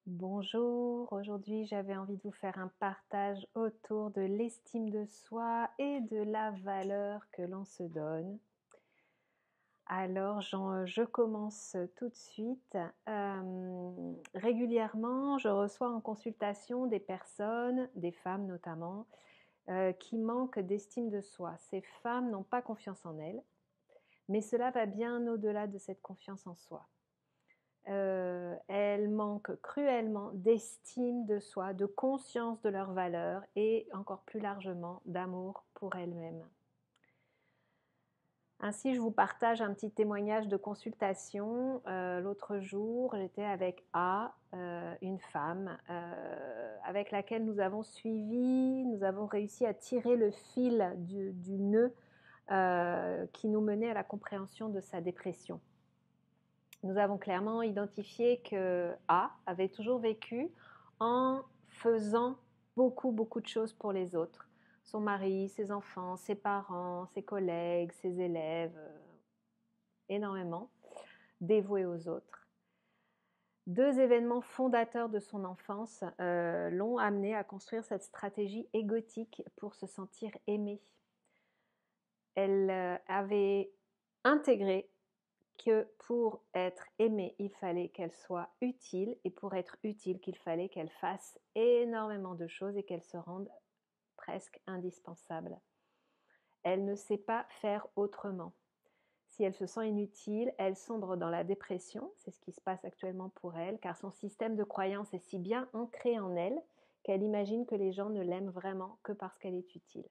Bonjour, aujourd'hui j'avais envie de vous faire un partage autour de l'estime de soi et de la valeur que l'on se donne. Alors je commence tout de suite. Régulièrement, je reçois en consultation des personnes, des femmes notamment, qui manquent d'estime de soi. Ces femmes n'ont pas confiance en elles, mais cela va bien au-delà de cette confiance en soi. Elles manquent cruellement d'estime de soi, de conscience de leur valeur et encore plus largement d'amour pour elles-mêmes. Ainsi, je vous partage un petit témoignage de consultation. L'autre jour, j'étais avec A, une femme avec laquelle nous avons réussi à tirer le fil du nœud qui nous menait à la compréhension de sa dépression. Nous avons clairement identifié que A avait toujours vécu en faisant beaucoup de choses pour les autres. Son mari, ses enfants, ses parents, ses collègues, ses élèves, énormément, dévouée aux autres. Deux événements fondateurs de son enfance l'ont amenée à construire cette stratégie égotique pour se sentir aimée. Elle avait intégré que pour être aimée, il fallait qu'elle soit utile et pour être utile, qu'il fallait qu'elle fasse énormément de choses et qu'elle se rende presque indispensable. Elle ne sait pas faire autrement. Si elle se sent inutile, elle sombre dans la dépression, c'est ce qui se passe actuellement pour elle, car son système de croyance est si bien ancré en elle qu'elle imagine que les gens ne l'aiment vraiment que parce qu'elle est utile.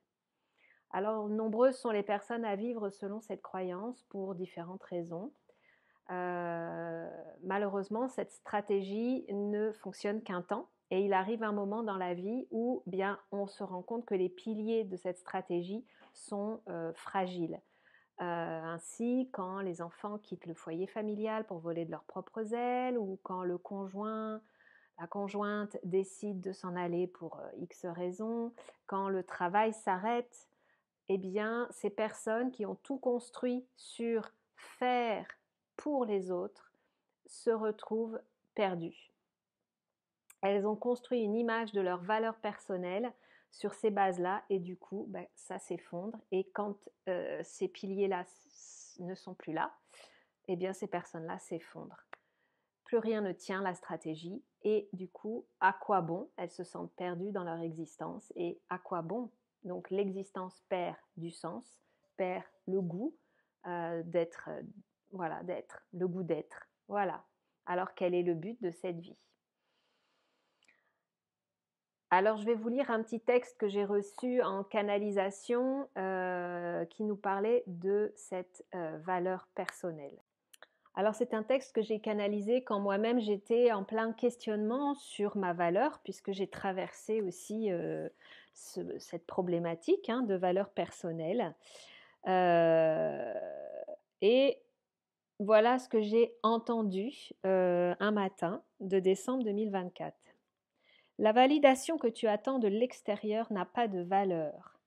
Alors, nombreuses sont les personnes à vivre selon cette croyance pour différentes raisons. Malheureusement, cette stratégie ne fonctionne qu'un temps et il arrive un moment dans la vie où bien, on se rend compte que les piliers de cette stratégie sont fragiles. Ainsi, quand les enfants quittent le foyer familial pour voler de leurs propres ailes ou quand le conjoint, la conjointe décide de s'en aller pour X raisons, quand le travail s'arrête, eh bien, ces personnes qui ont tout construit sur faire pour les autres se retrouvent perdues. Elles ont construit une image de leur valeur personnelle sur ces bases-là et du coup, ça s'effondre. Et quand ces piliers-là ne sont plus là, eh bien, ces personnes-là s'effondrent. Plus rien ne tient la stratégie et du coup, à quoi bon? Elles se sentent perdues dans leur existence et à quoi bon? Donc l'existence perd du sens, perd le goût d'être, le goût d'être. Voilà. Alors quel est le but de cette vie? Alors je vais vous lire un petit texte que j'ai reçu en canalisation qui nous parlait de cette valeur personnelle. Alors c'est un texte que j'ai canalisé quand moi-même j'étais en plein questionnement sur ma valeur, puisque j'ai traversé aussi cette problématique de valeur personnelle. Et voilà ce que j'ai entendu un matin de décembre 2024. La validation que tu attends de l'extérieur n'a pas de valeur.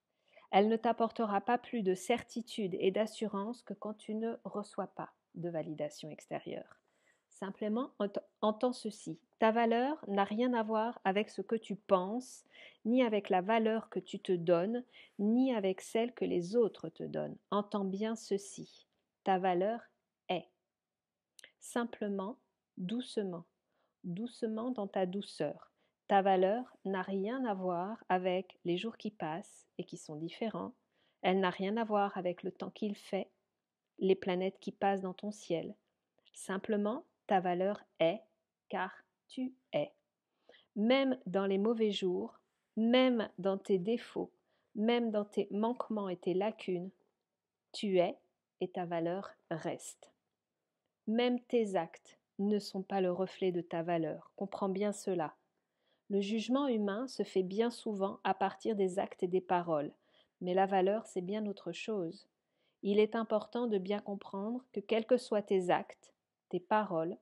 Elle ne t'apportera pas plus de certitude et d'assurance que quand tu ne reçois pas de validation extérieure. Simplement, entends ceci. Ta valeur n'a rien à voir avec ce que tu penses, ni avec la valeur que tu te donnes, ni avec celle que les autres te donnent. Entends bien ceci. Ta valeur est. Simplement, doucement, doucement dans ta douceur. Ta valeur n'a rien à voir avec les jours qui passent et qui sont différents. Elle n'a rien à voir avec le temps qu'il fait, les planètes qui passent dans ton ciel. Simplement, ta valeur est car tu es. Même dans les mauvais jours, même dans tes défauts, même dans tes manquements et tes lacunes, tu es et ta valeur reste. Même tes actes ne sont pas le reflet de ta valeur. Comprends bien cela. Le jugement humain se fait bien souvent à partir des actes et des paroles, mais la valeur, c'est bien autre chose. Il est important de bien comprendre que quels que soient tes actes, tes paroles,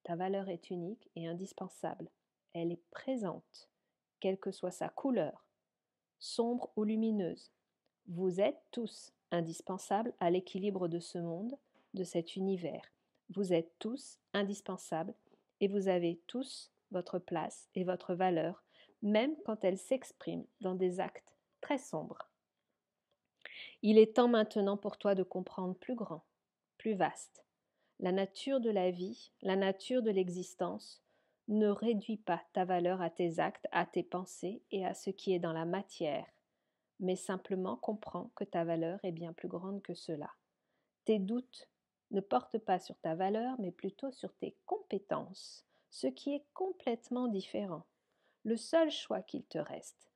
ta valeur est unique et indispensable. Elle est présente, quelle que soit sa couleur, sombre ou lumineuse. Vous êtes tous indispensables à l'équilibre de ce monde, de cet univers. Vous êtes tous indispensables et vous avez tous votre place et votre valeur, même quand elle s'exprime dans des actes très sombres. Il est temps maintenant pour toi de comprendre plus grand, plus vaste. La nature de la vie, la nature de l'existence ne réduit pas ta valeur à tes actes, à tes pensées et à ce qui est dans la matière, mais simplement comprends que ta valeur est bien plus grande que cela. Tes doutes ne portent pas sur ta valeur, mais plutôt sur tes compétences, ce qui est complètement différent. Le seul choix qu'il te reste,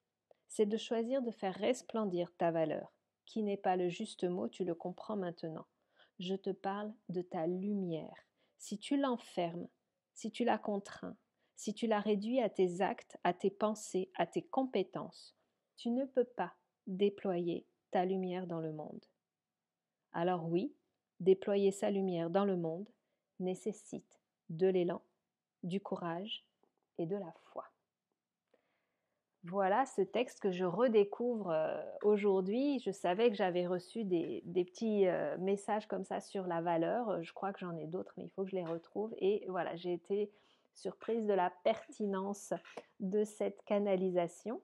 c'est de choisir de faire resplendir ta valeur, qui n'est pas le juste mot, tu le comprends maintenant. Je te parle de ta lumière. Si tu l'enfermes, si tu la contrains, si tu la réduis à tes actes, à tes pensées, à tes compétences, tu ne peux pas déployer ta lumière dans le monde. Alors oui, déployer sa lumière dans le monde nécessite de l'élan, du courage et de la foi. Voilà ce texte que je redécouvre aujourd'hui. Je savais que j'avais reçu des petits messages comme ça sur la valeur. Je crois que j'en ai d'autres, mais il faut que je les retrouve. Et voilà, j'ai été surprise de la pertinence de cette canalisation.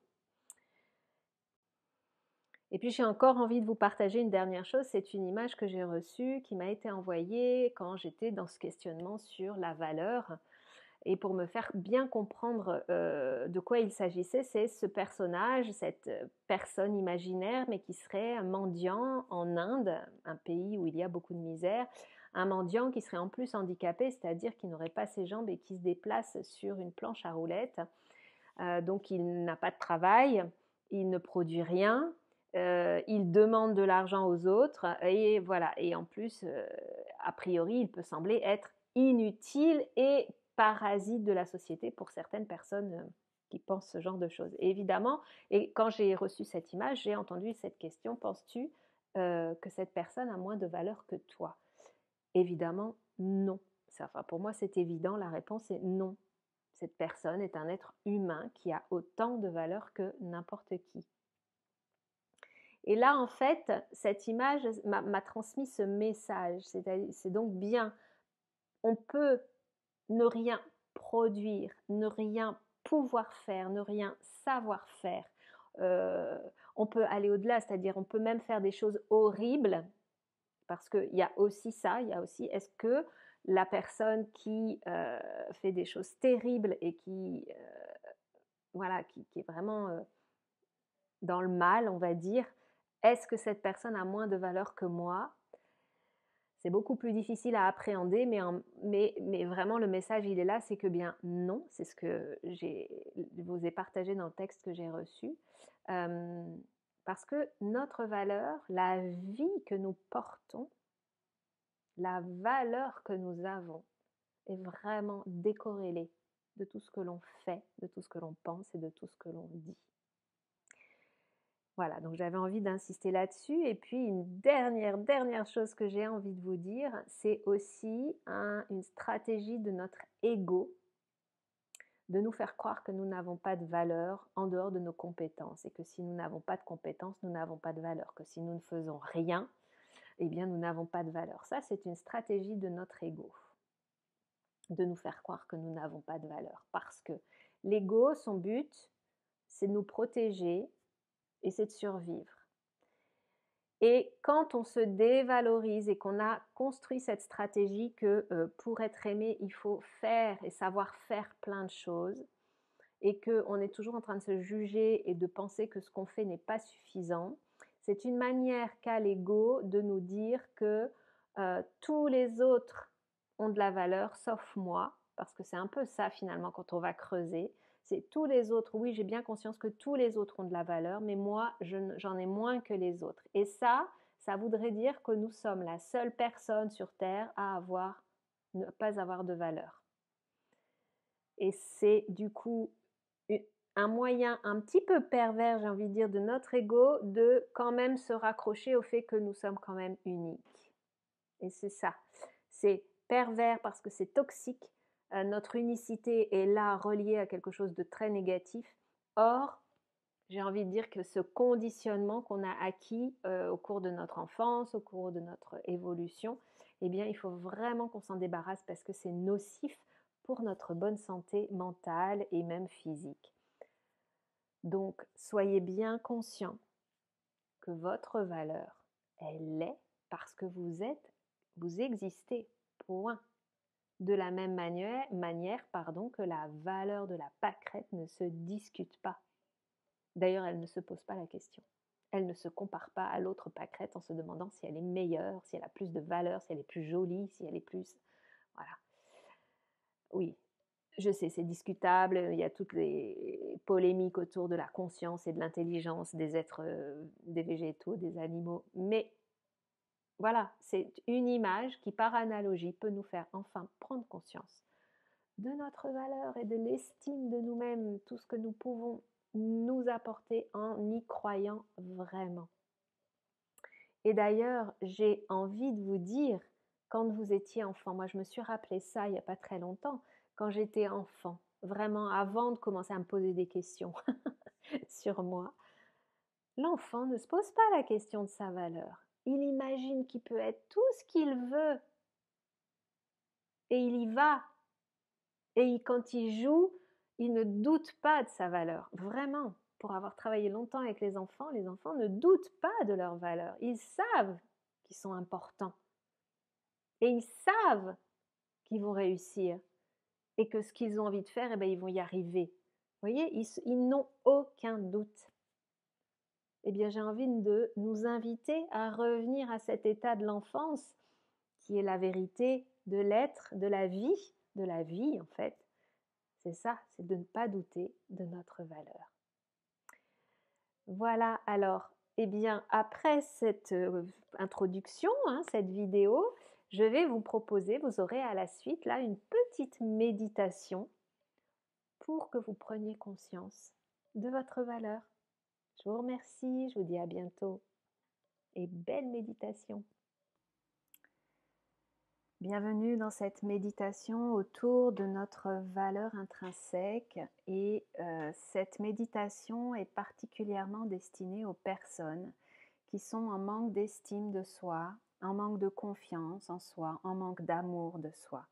Et puis j'ai encore envie de vous partager une dernière chose. C'est une image que j'ai reçue, qui m'a été envoyée quand j'étais dans ce questionnement sur la valeur. Et pour me faire bien comprendre de quoi il s'agissait, c'est ce personnage, cette personne imaginaire, mais qui serait un mendiant en Inde, un pays où il y a beaucoup de misère, un mendiant qui serait en plus handicapé, c'est-à-dire qui n'aurait pas ses jambes et qui se déplace sur une planche à roulettes. Donc il n'a pas de travail, il ne produit rien, il demande de l'argent aux autres, et voilà. Et en plus, a priori, il peut sembler être inutile et parasite de la société pour certaines personnes qui pensent ce genre de choses. Et évidemment, et quand j'ai reçu cette image, j'ai entendu cette question: penses-tu que cette personne a moins de valeur que toi? Évidemment, non. Enfin, pour moi, c'est évident, la réponse est non. Cette personne est un être humain qui a autant de valeur que n'importe qui. Et là, en fait, cette image m'a transmis ce message. C'est donc bien, on peut ne rien produire, ne rien pouvoir faire, ne rien savoir faire. On peut aller au-delà, c'est-à-dire on peut même faire des choses horribles, parce qu'il y a aussi ça, il y a aussi, est-ce que la personne qui fait des choses terribles et qui, voilà, qui est vraiment dans le mal, on va dire, est-ce que cette personne a moins de valeur que moi? C'est beaucoup plus difficile à appréhender, mais vraiment le message il est là, c'est que bien non, c'est ce que je vous ai partagé dans le texte que j'ai reçu, parce que notre valeur, la vie que nous portons, la valeur que nous avons est vraiment décorrélée de tout ce que l'on fait, de tout ce que l'on pense et de tout ce que l'on dit. Voilà, donc j'avais envie d'insister là-dessus. Et puis une dernière chose que j'ai envie de vous dire, c'est aussi une stratégie de notre ego de nous faire croire que nous n'avons pas de valeur en dehors de nos compétences, et que si nous n'avons pas de compétences, nous n'avons pas de valeur, que si nous ne faisons rien, eh bien nous n'avons pas de valeur. Ça, c'est une stratégie de notre ego, de nous faire croire que nous n'avons pas de valeur, parce que l'ego, son but, c'est de nous protéger et c'est de survivre. Et quand on se dévalorise et qu'on a construit cette stratégie que pour être aimé, il faut faire et savoir faire plein de choses, et qu'on est toujours en train de se juger et de penser que ce qu'on fait n'est pas suffisant, c'est une manière qu'a l'ego de nous dire que tous les autres ont de la valeur sauf moi, parce que c'est un peu ça finalement quand on va creuser. C'est tous les autres, oui, j'ai bien conscience que tous les autres ont de la valeur, mais moi, j'en ai moins que les autres. Et ça voudrait dire que nous sommes la seule personne sur Terre à ne pas avoir de valeur. Et c'est du coup un moyen un petit peu pervers, j'ai envie de dire, de notre ego de quand même se raccrocher au fait que nous sommes quand même uniques. Et c'est ça. C'est pervers parce que c'est toxique. Notre unicité est là reliée à quelque chose de très négatif. Or, j'ai envie de dire que ce conditionnement qu'on a acquis au cours de notre enfance, au cours de notre évolution, eh bien, il faut vraiment qu'on s'en débarrasse parce que c'est nocif pour notre bonne santé mentale et même physique. Donc, soyez bien conscients que votre valeur, elle est parce que vous existez, point. De la même manière que la valeur de la pâquerette ne se discute pas. D'ailleurs, elle ne se pose pas la question. Elle ne se compare pas à l'autre pâquerette en se demandant si elle est meilleure, si elle a plus de valeur, si elle est plus jolie, si elle est plus... Voilà. Oui, je sais, c'est discutable, il y a toutes les polémiques autour de la conscience et de l'intelligence des êtres, des végétaux, des animaux, mais voilà, c'est une image qui, par analogie, peut nous faire enfin prendre conscience de notre valeur et de l'estime de nous-mêmes, tout ce que nous pouvons nous apporter en y croyant vraiment. Et d'ailleurs, j'ai envie de vous dire, quand vous étiez enfant, moi je me suis rappelé ça il n'y a pas très longtemps, quand j'étais enfant, vraiment avant de commencer à me poser des questions sur moi, l'enfant ne se pose pas la question de sa valeur. Il imagine qu'il peut être tout ce qu'il veut et il y va. Et quand il joue, il ne doute pas de sa valeur. Vraiment, pour avoir travaillé longtemps avec les enfants ne doutent pas de leur valeur. Ils savent qu'ils sont importants. Et ils savent qu'ils vont réussir. Et que ce qu'ils ont envie de faire, ils vont y arriver. Vous voyez, ils n'ont aucun doute. Eh bien, j'ai envie de nous inviter à revenir à cet état de l'enfance qui est la vérité de l'être, de la vie en fait. C'est ça, c'est de ne pas douter de notre valeur. Voilà, alors, eh bien, après cette introduction, cette vidéo, je vais vous proposer, vous aurez à la suite là une petite méditation pour que vous preniez conscience de votre valeur. Je vous remercie, je vous dis à bientôt et belle méditation. Bienvenue dans cette méditation autour de notre valeur intrinsèque et cette méditation est particulièrement destinée aux personnes qui sont en manque d'estime de soi, en manque de confiance en soi, en manque d'amour de soi.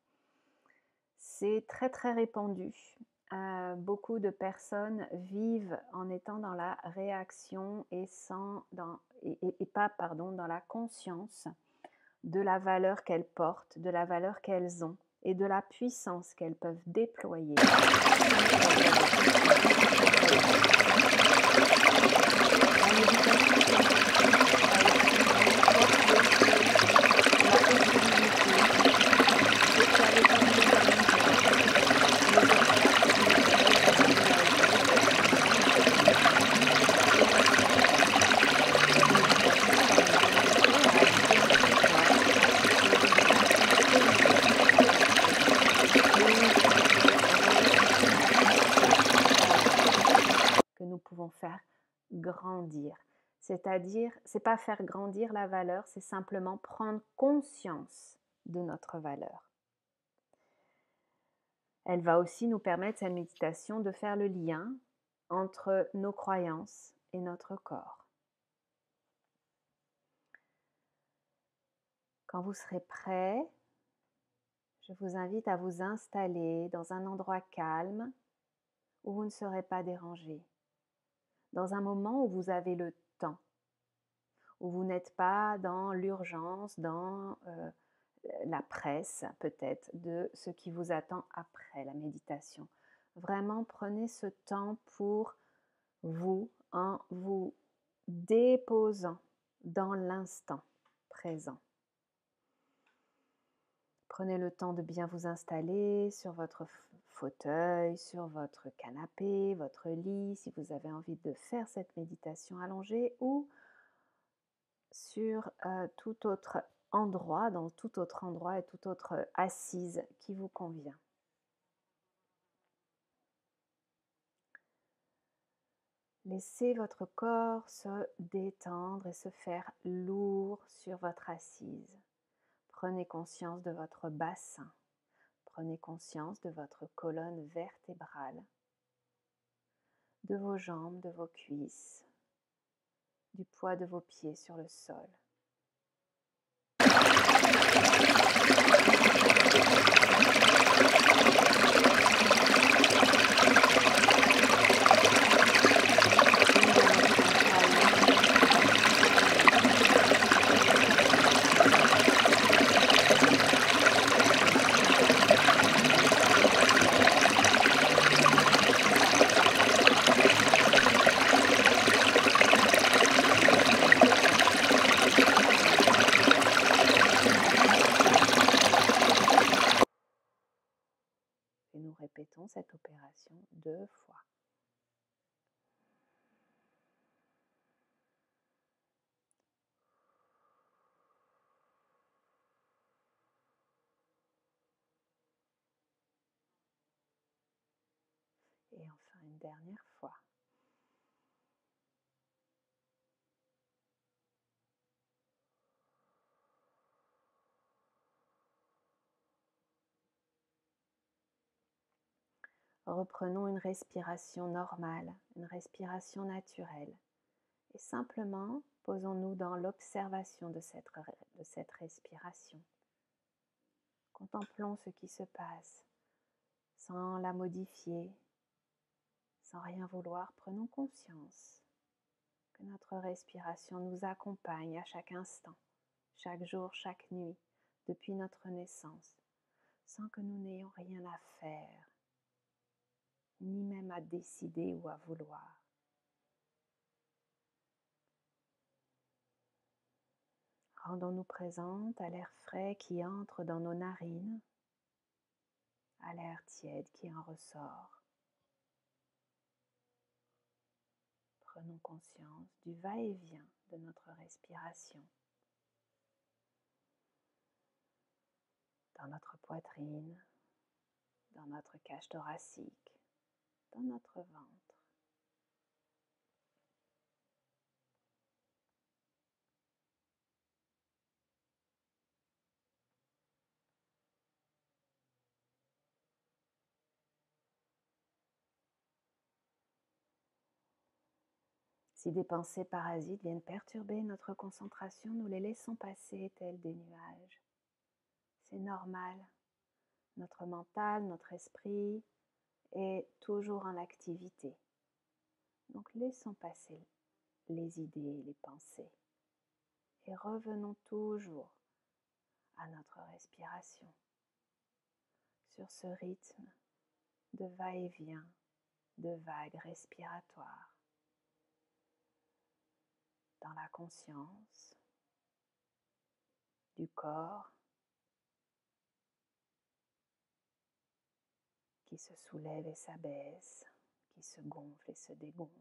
C'est très très répandu. Beaucoup de personnes vivent en étant dans la réaction et pas dans la conscience de la valeur qu'elles portent, de la valeur qu'elles ont et de la puissance qu'elles peuvent déployer. Faire grandir. C'est-à-dire, c'est pas faire grandir la valeur, c'est simplement prendre conscience de notre valeur. Elle va aussi nous permettre, cette méditation, de faire le lien entre nos croyances et notre corps. Quand vous serez prêt, je vous invite à vous installer dans un endroit calme où vous ne serez pas dérangé. Dans un moment où vous avez le temps, où vous n'êtes pas dans l'urgence, dans la presse peut-être de ce qui vous attend après la méditation. Vraiment, prenez ce temps pour vous en vous déposant dans l'instant présent. Prenez le temps de bien vous installer sur votre fauteuil, sur votre canapé, votre lit, si vous avez envie de faire cette méditation allongée, ou sur tout autre endroit, dans tout autre endroit et toute autre assise qui vous convient. Laissez votre corps se détendre et se faire lourd sur votre assise. Prenez conscience de votre bassin. Prenez conscience de votre colonne vertébrale, de vos jambes, de vos cuisses, du poids de vos pieds sur le sol. faisons cette opération 2 fois. Et enfin une dernière fois. Reprenons une respiration normale, une respiration naturelle. Et simplement, posons-nous dans l'observation de cette respiration. Contemplons ce qui se passe, sans la modifier, sans rien vouloir. Prenons conscience que notre respiration nous accompagne à chaque instant, chaque jour, chaque nuit, depuis notre naissance, sans que nous n'ayons rien à faire, ni même à décider ou à vouloir. Rendons-nous présentes à l'air frais qui entre dans nos narines, à l'air tiède qui en ressort. Prenons conscience du va-et-vient de notre respiration dans notre poitrine, dans notre cage thoracique, dans notre ventre. Si des pensées parasites viennent perturber notre concentration, nous les laissons passer tels des nuages. C'est normal. Notre mental, notre esprit est toujours en activité. Donc laissons passer les idées, les pensées. Et revenons toujours à notre respiration, sur ce rythme de va-et-vient, de vagues respiratoires, dans la conscience du corps qui se soulève et s'abaisse, qui se gonfle et se dégonfle.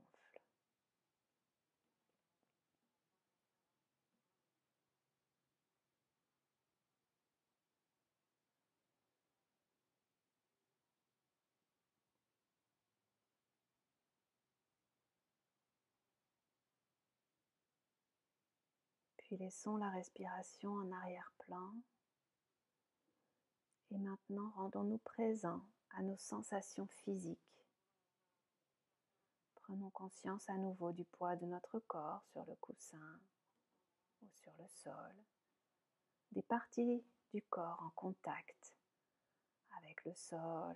Puis laissons la respiration en arrière-plan. Et maintenant, rendons-nous présents à nos sensations physiques. Prenons conscience à nouveau du poids de notre corps sur le coussin ou sur le sol, des parties du corps en contact avec le sol,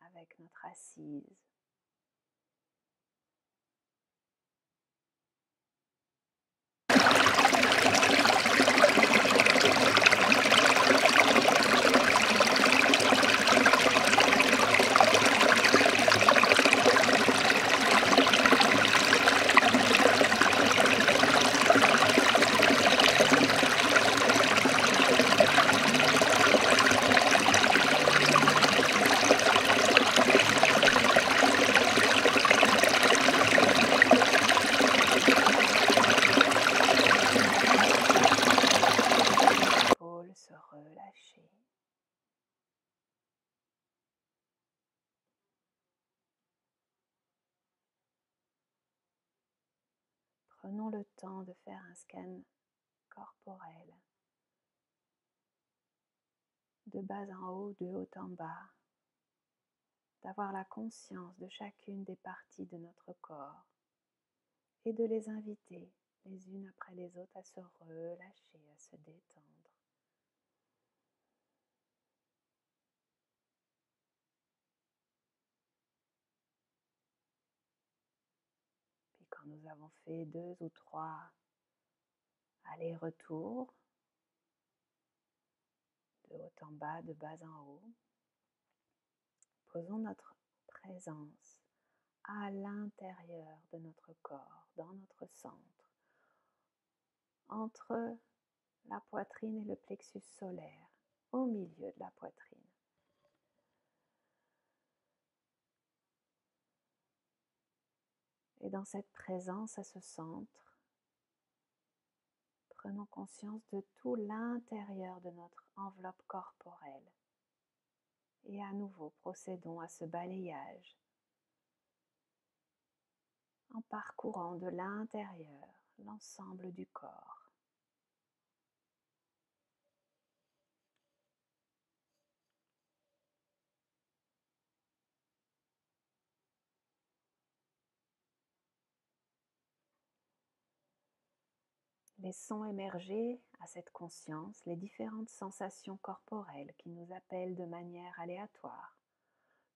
avec notre assise. Se relâcher. Prenons le temps de faire un scan corporel, de bas en haut, de haut en bas, d'avoir la conscience de chacune des parties de notre corps et de les inviter les unes après les autres à se relâcher, à se détendre. Puis quand nous avons fait 2 ou 3 allers-retours, de haut en bas, de bas en haut, posons notre présence à l'intérieur de notre corps, dans notre centre, entre la poitrine et le plexus solaire, au milieu de la poitrine. Et dans cette présence à ce centre, prenons conscience de tout l'intérieur de notre enveloppe corporelle. Et à nouveau, procédons à ce balayage en parcourant de l'intérieur l'ensemble du corps. Laissons émerger à cette conscience les différentes sensations corporelles qui nous appellent de manière aléatoire.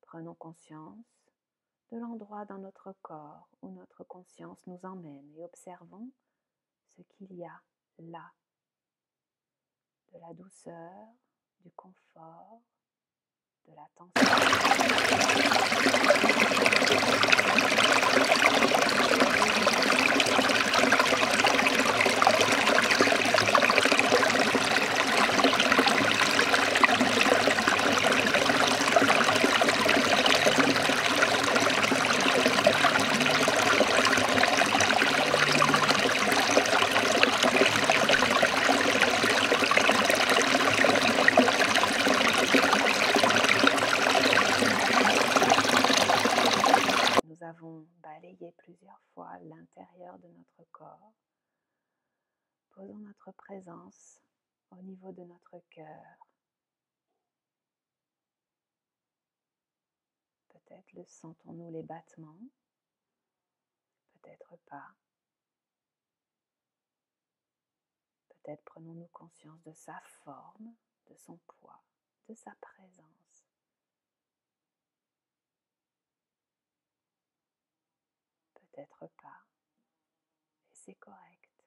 Prenons conscience de l'endroit dans notre corps où notre conscience nous emmène et observons ce qu'il y a là. De la douceur, du confort, de la balayer plusieurs fois l'intérieur de notre corps. Posons notre présence au niveau de notre cœur. Peut-être le sentons-nous les battements, peut-être pas. Peut-être prenons-nous conscience de sa forme, de son poids, de sa présence. Peut-être pas. Et c'est correct.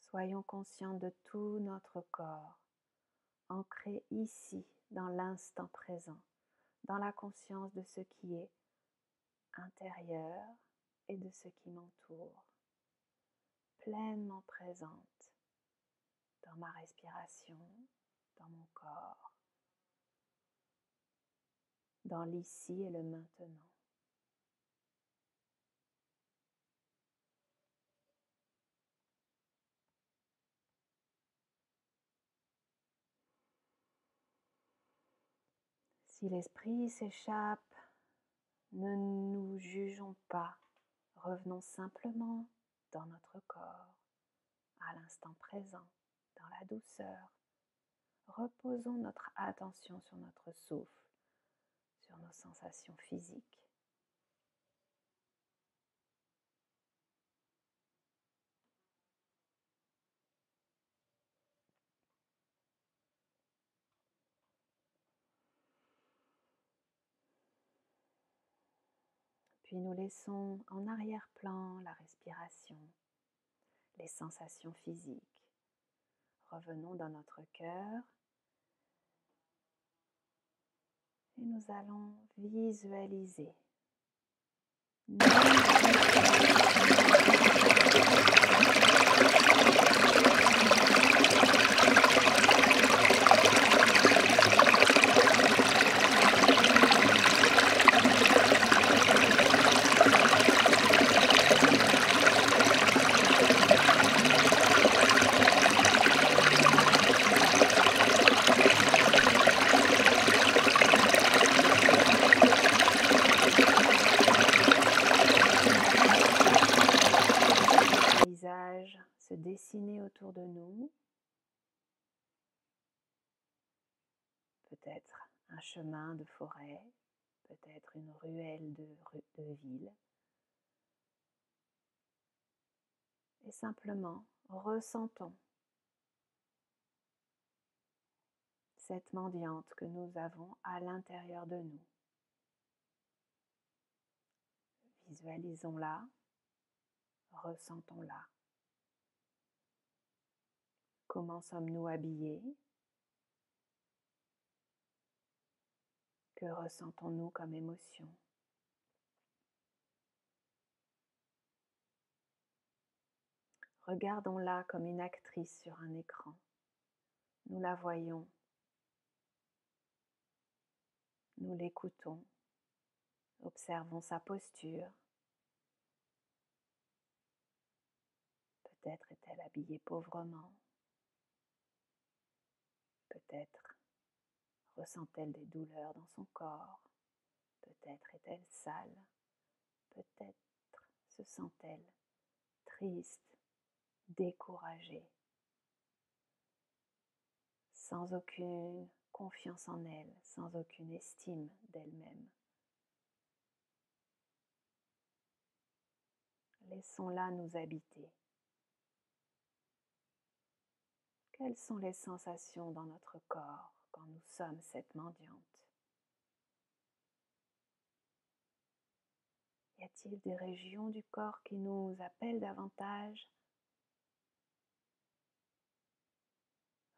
Soyons conscients de tout notre corps, ancré ici, dans l'instant présent, dans la conscience de ce qui est intérieur et de ce qui m'entoure, pleinement présente dans ma respiration, dans mon corps, dans l'ici et le maintenant. Si l'esprit s'échappe, ne nous jugeons pas, revenons simplement dans notre corps, à l'instant présent, dans la douceur. Reposons notre attention sur notre souffle, sur nos sensations physiques. Puis nous laissons en arrière-plan la respiration, les sensations physiques. Revenons dans notre cœur et nous allons visualiser. Se dessiner autour de nous, peut-être un chemin de forêt, peut-être une ruelle de ville, et simplement ressentons cette mendiante que nous avons à l'intérieur de nous. Visualisons-la, ressentons-la. Comment sommes-nous habillés? Que ressentons-nous comme émotion? Regardons-la comme une actrice sur un écran. Nous la voyons. Nous l'écoutons. Observons sa posture. Peut-être est-elle habillée pauvrement. Peut-être ressent-elle des douleurs dans son corps. Peut-être est-elle sale. Peut-être se sent-elle triste, découragée, sans aucune confiance en elle, sans aucune estime d'elle-même. Laissons-la nous habiter. Quelles sont les sensations dans notre corps quand nous sommes cette mendiante? Y a-t-il des régions du corps qui nous appellent davantage?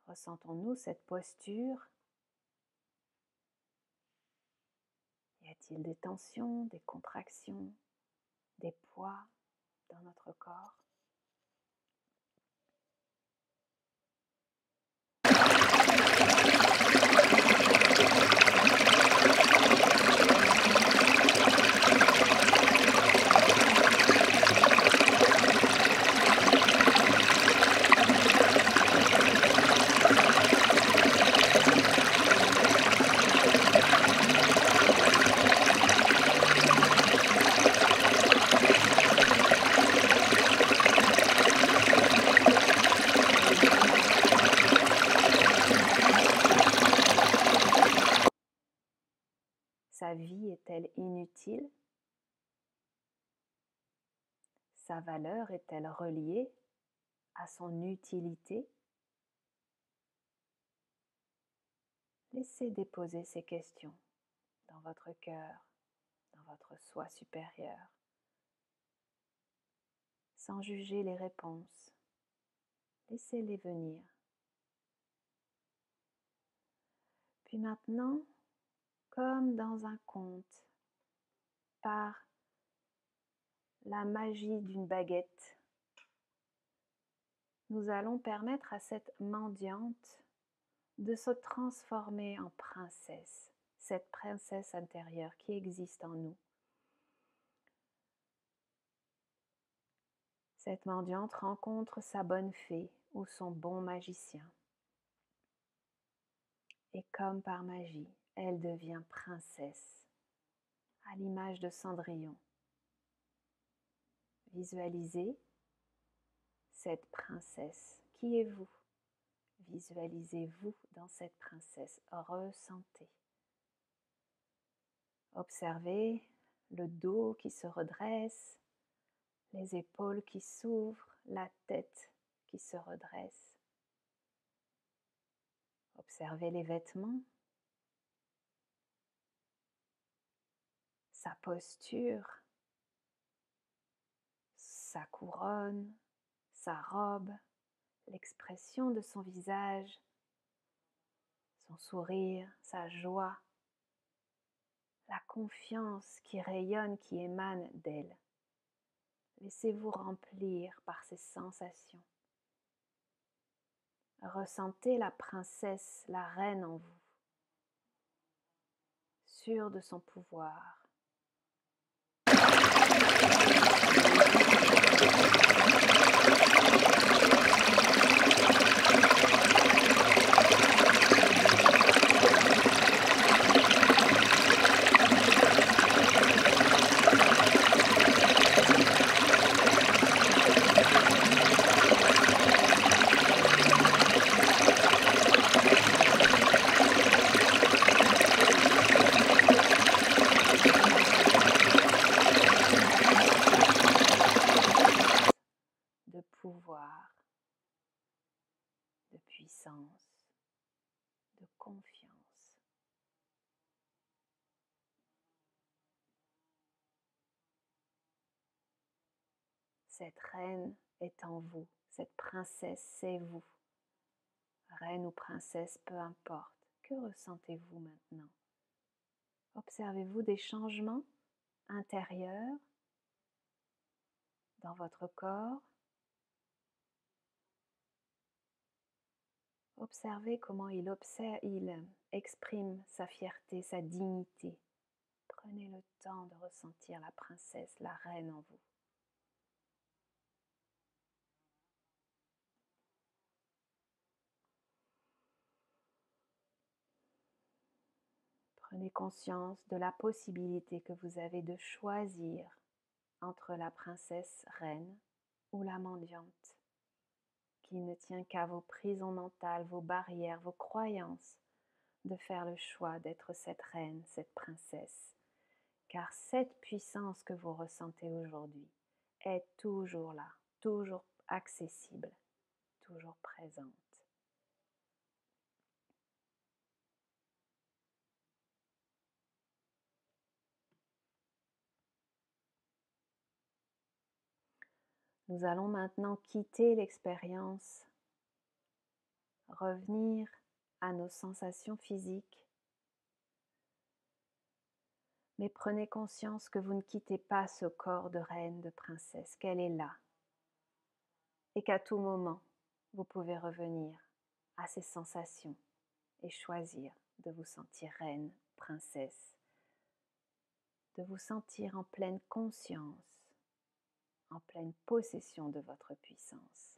Ressentons-nous cette posture? Y a-t-il des tensions, des contractions, des poids dans notre corps? Sa vie est-elle inutile? Sa valeur est-elle reliée à son utilité? Laissez déposer ces questions dans votre cœur, dans votre soi supérieur, sans juger les réponses. Laissez-les venir. Puis maintenant, comme dans un conte, par la magie d'une baguette, nous allons permettre à cette mendiante de se transformer en princesse, cette princesse intérieure qui existe en nous. Cette mendiante rencontre sa bonne fée ou son bon magicien. Et comme par magie, elle devient princesse, à l'image de Cendrillon. Visualisez cette princesse. Qui êtes-vous? Visualisez-vous dans cette princesse. Ressentez. Observez le dos qui se redresse, les épaules qui s'ouvrent, la tête qui se redresse. Observez les vêtements, sa posture, sa couronne, sa robe, l'expression de son visage, son sourire, sa joie, la confiance qui rayonne, qui émane d'elle. Laissez-vous remplir par ces sensations. Ressentez la princesse, la reine en vous, sûre de son pouvoir. De pouvoir, de puissance, de confiance. Cette reine est en vous, cette princesse c'est vous. Reine ou princesse, peu importe. Que ressentez-vous maintenant? Observez-vous des changements intérieurs dans votre corps? Observez comment il exprime sa fierté, sa dignité. Prenez le temps de ressentir la princesse, la reine en vous. Prenez conscience de la possibilité que vous avez de choisir entre la princesse reine ou la mendiante, qui ne tient qu'à vos prisons mentales, vos barrières, vos croyances, de faire le choix d'être cette reine, cette princesse. Car cette puissance que vous ressentez aujourd'hui est toujours là, toujours accessible, toujours présente. Nous allons maintenant quitter l'expérience, revenir à nos sensations physiques, mais prenez conscience que vous ne quittez pas ce corps de reine, de princesse, qu'elle est là, et qu'à tout moment, vous pouvez revenir à ces sensations et choisir de vous sentir reine, princesse, de vous sentir en pleine conscience, en pleine possession de votre puissance.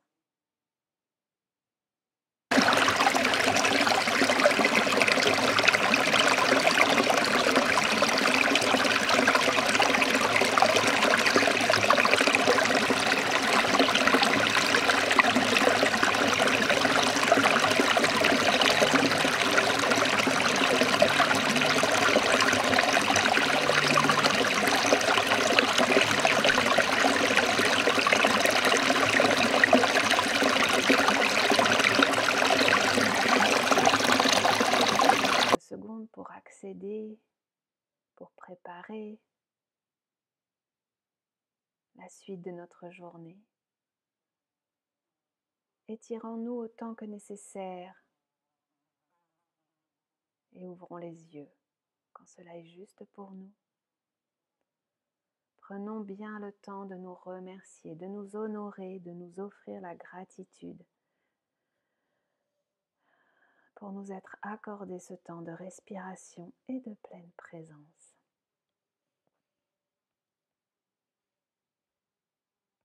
Pour accéder, pour préparer la suite de notre journée. Étirons-nous autant que nécessaire et ouvrons les yeux quand cela est juste pour nous. Prenons bien le temps de nous remercier, de nous honorer, de nous offrir la gratitude pour nous être accordé ce temps de respiration et de pleine présence.